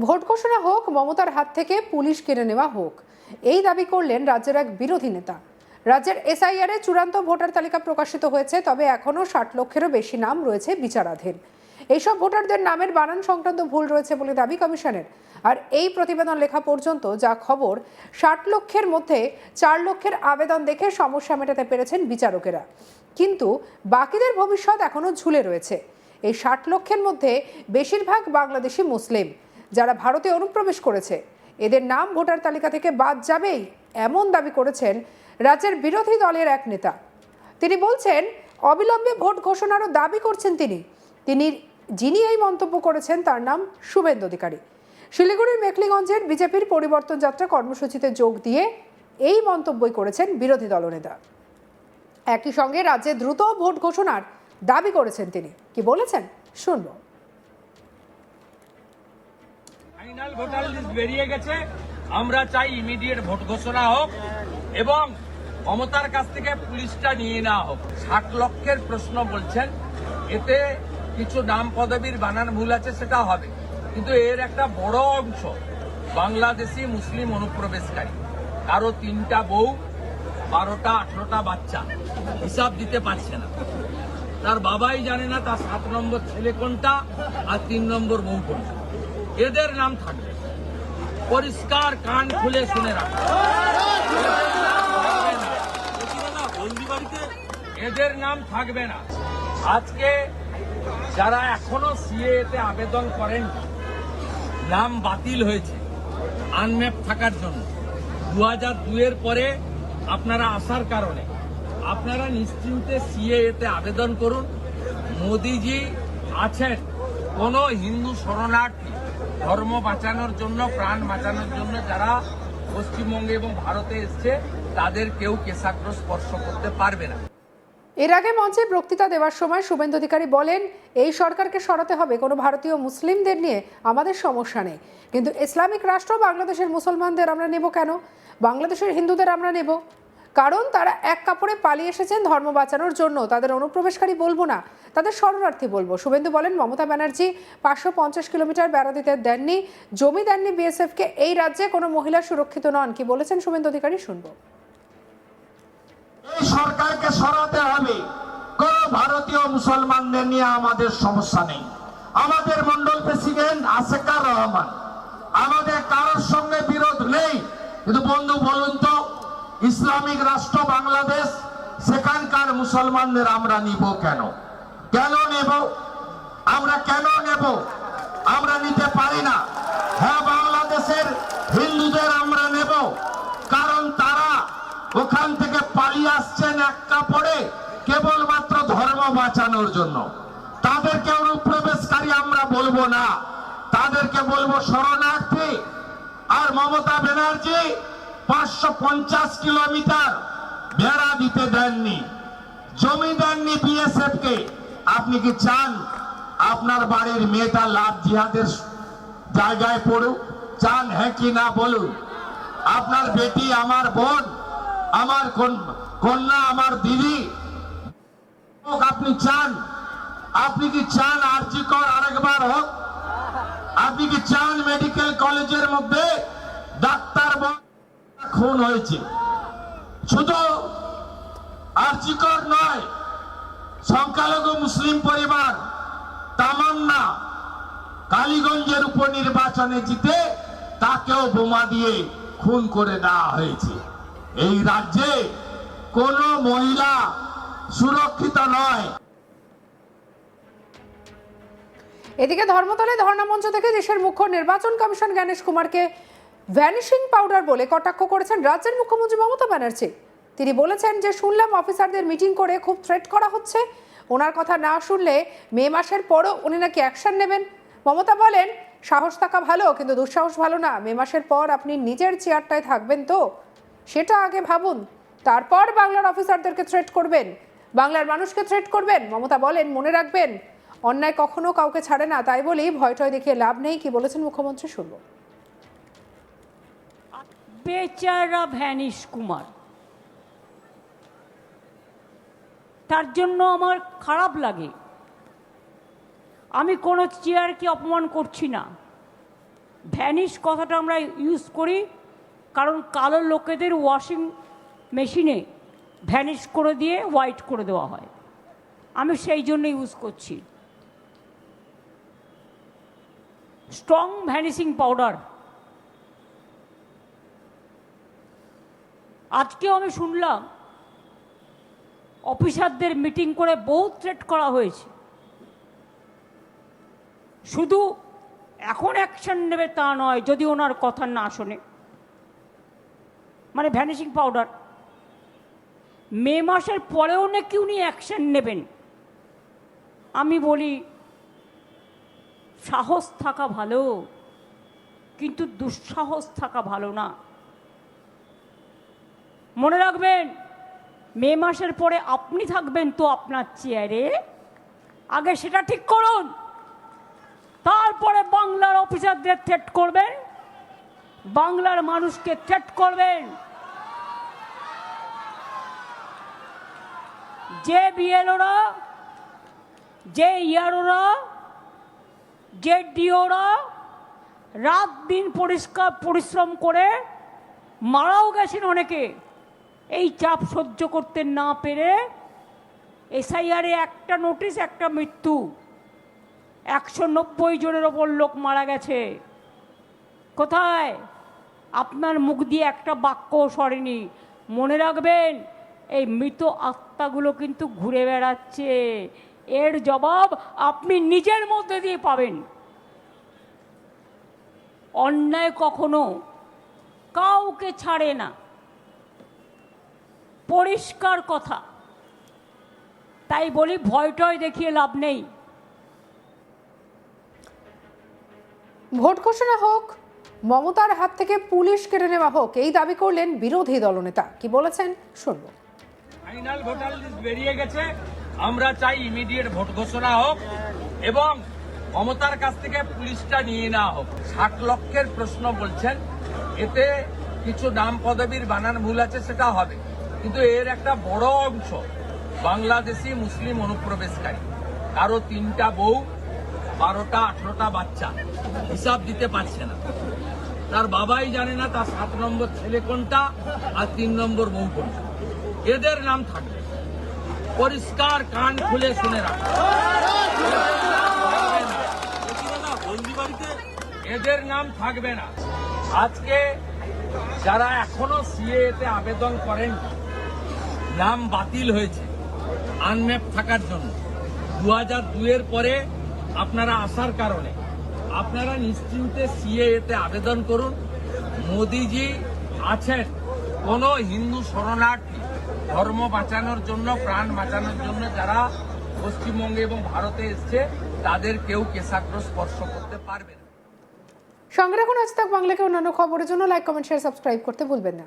Vote ঘোষণা হোক, মমতার হাত থেকে পুলিশ কেড়ে নেওয়া হোক, এই দাবি করলেন রাজ্যের এক বিরোধী নেতা। রাজ্যের এসআইআর এ চূড়ান্ত ভোটার তালিকা প্রকাশিত হয়েছে, তবে এখনও 60 লক্ষেরও বেশি নাম রয়েছে বিচারাধীন। এইসব ভোটারদের নামের বানান সংক্রান্ত ভুল রয়েছে বলে দাবি কমিশনের। আর এই প্রতিবেদন লেখা পর্যন্ত যা খবর, 60 লক্ষের মধ্যে 4 লক্ষের আবেদন দেখে সমস্যা মেটাতে পেরেছেন বিচারকেরা, কিন্তু বাকিদের ভবিষ্যৎ এখনও ঝুলে রয়েছে। এই 60 লক্ষের মধ্যে বেশিরভাগ বাংলাদেশি মুসলিম, যারা ভারতে অনুপ্রবেশ করেছে। এদের নাম ভোটার তালিকা থেকে বাদ যাবেই, এমন দাবি করেছেন রাজ্যের বিরোধী দলের এক নেতা। তিনি বলছেন, অবিলম্বে ভোট ঘোষণারও দাবি করছেন যিনি এই মন্তব্য করেছেন তার নাম শুভেন্দু অধিকারী। শিলিগুড়ির মেখলিগঞ্জের বিজেপির পরিবর্তন যাত্রা কর্মসূচিতে যোগ দিয়ে এই মন্তব্যই করেছেন বিরোধী দলনেতা। একই সঙ্গে রাজ্যে দ্রুত ভোট ঘোষণার দাবি করেছেন তিনি। কি বলেছেন শুনবো। ফাইনাল ভোটার লিস্ট বেরিয়ে গেছে, আমরা চাই ইমিডিয়েট ভোট ঘোষণা হোক এবং মমতার কাছ থেকে পুলিশটা নিয়ে নেওয়া হোক। 60 লক্ষের প্রশ্ন বলছেন, এতে কিছু নাম পদবীর বানান ভুল আছে, সেটা হবে, কিন্তু এর একটা বড় অংশ বাংলাদেশি মুসলিম অনুপ্রবেশকারী। কারো 3টা বউ, 12টা 18টা বাচ্চা, হিসাব দিতে পারছে না, তার বাবাই জানে না তার 7 নম্বর ছেলে কোনটা আর 3 নম্বর বউ কোনটা। এদের নাম থাকবে, পরিষ্কার কান খুলে শুনে রাখবে, এদের নাম থাকবে না। আজকে যারা এখনো সিএতে আবেদন করেন, নাম বাতিল হয়েছে আনম্যাপ থাকার জন্য, 2002 পরে আপনারা আসার কারণে আপনারা নিশ্চিন্তে সিএতে আবেদন করুন। মোদিজি আছেন, কোন হিন্দু শরণার্থী ধর্ম বাঁচানোর জন্য, প্রাণ বাঁচানোর জন্য যারা পশ্চিমবঙ্গে এবং ভারতে এসছে, তাদের কেউ কেশাগ্র স্পর্শ করতে পারবে না। এর আগে মঞ্চে বক্তৃতা দেওয়ার সময় শুভেন্দু অধিকারী বলেন, এই সরকারকে সরাতে হবে, কোনো ভারতীয় মুসলিমদের নিয়ে আমাদের সমস্যা নেই, কিন্তু ইসলামিক রাষ্ট্র বাংলাদেশের মুসলমানদের আমরা নেব কেন? বাংলাদেশের হিন্দুদের আমরা নেব কারণ তারা এক কাপড়ে পালিয়ে এসেছেন ধর্ম বাঁচানোর জন্য। তাদের অনুপ্রবেশকারী বলবো না, তাদের শরণার্থী বলবো। শুভেন্দু বলেন, মমতা ব্যানার্জি 550 কিলোমিটার বেড়া দিতে দেননি, জমি দেননি বিএসএফকে। এই রাজ্যে কোনো মহিলা সুরক্ষিত নন। কি বলেছেন শুভেন্দু অধিকারী শুনবো। এই সরকারকে সরাতে হবে, কোন ভারতীয় মুসলমানদের নিয়ে আমাদের সমস্যা নেই। আমাদের মন্ডল প্রেসিডেন্ট আসিকার রহমান, আমাদের কারোর সঙ্গে বিরোধ নেই, কিন্তু বন্ধু বলুন তো, ইসলামিক রাষ্ট্র বাংলাদেশ, সেখানকার মুসলমানদের আমরা নিব কেন? কেন নেব? আমরা কেন নেব? আমরা নিতে পারি না। হ্যাঁ, বাংলাদেশের হিন্দুদের আমরা নেব, কারণ তারা ওখান থেকে পালিয়ে আসছেন এক কাপড়ে কেবলমাত্র ধর্ম বাঁচানোর জন্য। তাদেরকে অনুপ্রবেশকারী আমরা বলবো না, তাদেরকে বলবো শরণার্থী। আর মমতা ব্যানার্জি 550 কিলোমিটার বেড়া দিতে দেননি, জমি দেননি বিএসএফ কে। আপনি কি চান আপনার বাড়ির মেয়েটা লাভ জিহাদের জায়গায় পড়ুক? চান? হ্যাঁ কি না বলুন। আপনার বেটি, আমার বোন, আমার কন্যা, আমার দিদি আপনি চান? আপনি কি চান আরজি কর আরেকবার হোক? আপনি কি চান মেডিকেল কলেজের মধ্যে ডাক্তার খুন হয়েছে? শুধু আরজি কর নয়, সংখ্যালঘু মুসলিম পরিবার তামান্না কালীগঞ্জের উপনির্বাচনে জিতে তাকেও বোমা দিয়ে খুন করে দেওয়া হয়েছে। এই রাজ্যে কোন মহিলা সুরক্ষিত নয়। এদিকে ধর্মতলে ধর্ণা মঞ্চ থেকে দেশের মুখ্য নির্বাচন কমিশন জ্ঞানেশ কুমারকে ভ্যানিশিং পাউডার বলে কটাক্ষ করেছেন রাজ্যের মুখ্যমন্ত্রী মমতা ব্যানার্জি। তিনি বলেছেন যে, শুনলাম অফিসারদের মিটিং করে খুব থ্রেট করা হচ্ছে, ওনার কথা না শুনলে মে মাসের পরও উনি নাকি অ্যাকশন নেবেন। মমতা বলেন, সাহস থাকা ভালো, কিন্তু দুঃসাহস ভালো না। মে মাসের পর আপনি নিজের চেয়ারটায় থাকবেন তো, সেটা আগে ভাবুন, তারপর বাংলার অফিসারদেরকে থ্রেট করবেন, বাংলার মানুষকে থ্রেট করবেন। মমতা বলেন, মনে রাখবেন, অন্যায় কখনো কাউকে ছাড়ে না, তাই বলেই ভয়টয় দেখিয়ে লাভ নেই। কি বলেছেন মুখ্যমন্ত্রী শুনব। বেচারা ভ্যানিশ কুমার, তার জন্য আমার খারাপ লাগে। আমি কোনো চেয়ারকে অপমান করছি না, ভ্যানিশ কথাটা আমরা ইউজ করি কারণ কালো লোকেদের ওয়াশিং মেশিনে ভ্যানিশ করে দিয়ে হোয়াইট করে দেওয়া হয়, আমি সেই জন্য ইউজ করছি। Strong vanishing powder. আজকেও আমি শুনলাম অফিসারদের মিটিং করে বহু থ্রেট করা হয়েছে, শুধু এখন অ্যাকশন নেবে তা নয়, যদি ওনার কথা না শোনে। মানে ভ্যানিশিং পাউডার মে মাসের পরেও নাকি উনি অ্যাকশন নেবেন। আমি বলি সাহস থাকা ভালো, কিন্তু দুঃসাহস থাকা ভালো না। মনে রাখবেন, মে মাসের পরে আপনি থাকবেন তো আপনার চেয়ারে, আগে সেটা ঠিক করুন, তারপরে বাংলার অফিসারদের থ্রেট করবেন, বাংলার মানুষকে থ্রেট করবেন। যে বিএলওরা, যে ইয়ারোরা, যে ডিওরা রাত দিন পরিশ্রম করে মারাও গেছেন অনেকে, এই চাপ সহ্য করতে না পেরে এসআইআরে একটা নোটিশ, একটা মৃত্যু, 190 জনের ওপর লোক মারা গেছে। কোথায়? আপনার মুখ দিয়ে একটা বাক্যও সরেনি। মনে রাখবেন, এই মৃত আত্মাগুলো কিন্তু ঘুরে বেড়াচ্ছে, এর জবাব আপনি নিজের মধ্যে দিয়ে পাবেন। অন্যায় কখনো কাউকে ছাড়ে না, পরিষ্কার কথা। তাই বলি ভয় টয় দেখিয়ে লাভ নেই। ভোট ঘোষণা হোক, মমতার হাত থেকে পুলিশ কেড়ে নেওয়া হোক, এই দাবি করলেন বিরোধী দলনেতা। কি বলেছেন শুনবো। ফাইনাল ভোটার লিস্ট বেরিয়ে গেছে, আমরা চাই ইমিডিয়েট ভোট ঘোষণা হোক এবং মমতার কাছ থেকে পুলিশটা নিয়ে নেওয়া হোক। 60 লক্ষের প্রশ্ন বলছেন, এতে কিছু নাম পদবীর বানান ভুল আছে, সেটা হবে, কিন্তু এর একটা বড় অংশ বাংলাদেশি মুসলিম অনুপ্রবেশকারী। কারো 3টা বউ, 12টা 18টা বাচ্চা, হিসাব দিতে পারছে না, তার বাবাই জানে না তার 7 নম্বর ছেলে কোনটা আর 3 নম্বর বউ কোনটা। এদের নাম থাকবে, পরিষ্কার কান খুলে শুনে রাখবে, এদের নাম থাকবে না। আজকে যারা এখনো সিএতে আবেদন করেন, নাম বাতিল হয়েছে আনম্যাপ থাকার জন্য, 2002-এর পরে আপনারা আসার কারণে আপনারা নিশ্চিন্তে সিএতে আবেদন করুন। মোদিজি আছেন, কোন হিন্দু শরণার্থী ধর্ম বাঁচানোর জন্য, প্রাণ বাঁচানোর জন্য যারা পশ্চিমবঙ্গে এবং ভারতে এসছে, তাদের কেউ কেশাগ্র স্পর্শ করতে পারবে না। সঙ্গে রাখুন আজ তাক বাংলাকে অন্যান্য খবরের জন্য। লাইক, কমেন্ট, শেয়ার, সাবস্ক্রাইব করতে ভুলবেন না।